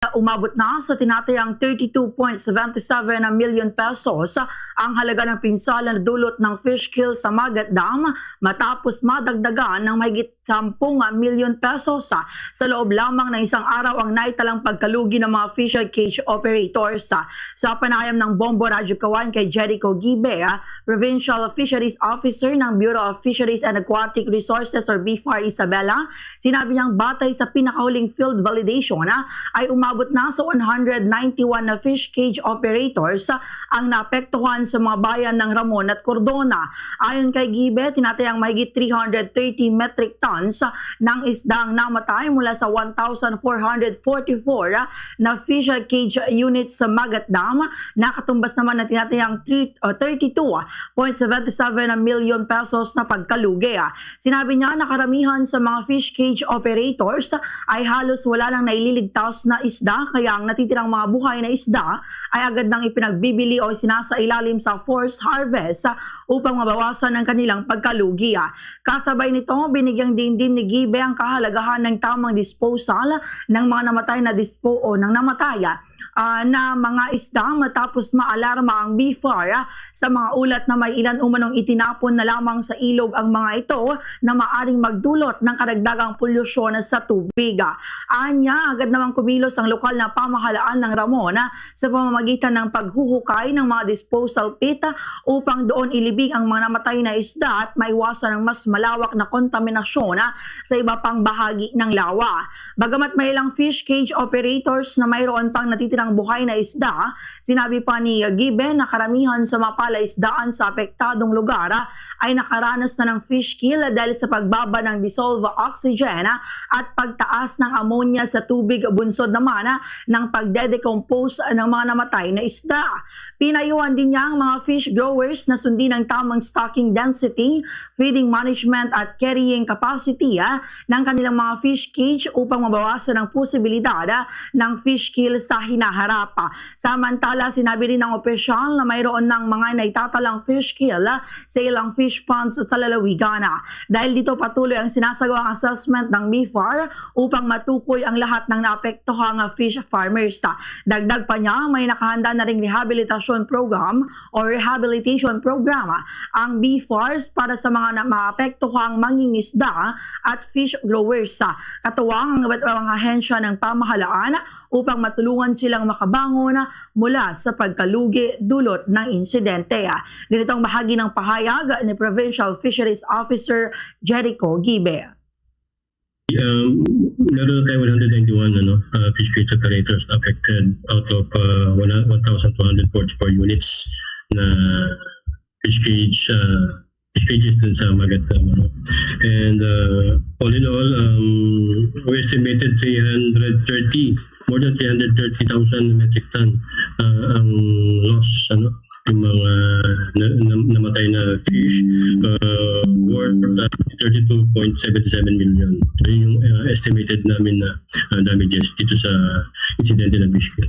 Umabot na sa tinatayang 32.77 million pesos ang halaga ng pinsala na dulot ng fish kill sa Magat Dam matapos madagdagan ng mahigit 10 million pesos sa loob lamang ng isang araw ang naitalang pagkalugi ng mga fish cage operators. Sa panayam ng Bombo Radyo Kawan kay Jericho Gibe, Provincial Fisheries Officer ng Bureau of Fisheries and Aquatic Resources or BFAR Isabela, sinabi niyang batay sa pinakahuling field validation ay umabot na sa 191 na fish cage operators ang naapektuhan sa mga bayan ng Ramon at Cordona. Ayon kay Gibe, tinatayang mahigit 330 metric tons ng isda ang namatay mula sa 1,444 na fish cage units sa Magat Dam, nakatumbas naman na tinatayang 32.77 million pesos na pagkalugi. Sinabi niya na karamihan sa mga fish cage operators ay halos wala nang naililigtas na isda, kaya ang natitirang mga buhay na isda ay agad nang ipinagbibili o sinasailalim sa forced harvest upang mabawasan ang kanilang pagkalugi. Kasabay nito, binigyang din ni Gibe ang kahalagahan ng tamang disposal ng mga namatay na na mga isda matapos maalarma ang BFAR sa mga ulat na may ilan umanong itinapon na lamang sa ilog ang mga ito na maaring magdulot ng karagdagang polusyon sa tubig. Anya, agad namang kumilos ang lokal na pamahalaan ng Ramon sa pamamagitan ng paghuhukay ng mga disposal pit upang doon ilibing ang mga namatay na isda at maiwasan ang mas malawak na kontaminasyon sa iba pang bahagi ng lawa. Bagamat may ilang fish cage operators na mayroon pang natitirang buhay na isda, sinabi pa ni Gibe na karamihan sa mga palaisdaan sa apektadong lugar ay nakaranas na ng fish kill dahil sa pagbaba ng dissolved oxygen at pagtaas ng ammonia sa tubig, bunsod naman ng pagdedecompose ng mga namatay na isda. Pinayuhan din niya ang mga fish growers na sundin ang tamang stocking density, feeding management at carrying capacity ng kanilang mga fish cage upang mabawasan ang posibilidad ng fish kill sa hinaharap. Samantala, sinabi rin ng opisyal na mayroon ng mga naitatalang fish kill sa ilang fish ponds sa lalawigan. Dahil dito patuloy ang sinasagawang assessment ng BFAR upang matukoy ang lahat ng naapektuhang fish farmers. Dagdag pa niya, may nakahanda na ring rehabilitation program ang BFARs para sa mga maapektuhang mangingisda at fish growers. Katuwang ang ahensya ng pamahalaan upang matulungan silang makabangon mula sa pagkalugi dulot ng insidente. Ganito ang bahagi ng pahayag ni Provincial Fisheries Officer Jericho Gibe. Meron na tayo 191 fish cage operators affected out of 1,244 units na fish cages dun sa Magat Dam. And all in all, we estimated more than 330,000 metric ton ang loss, yung mga namatay na fish, worth 32.77 million. So yung estimated namin na damages dito sa insidente na fish kill.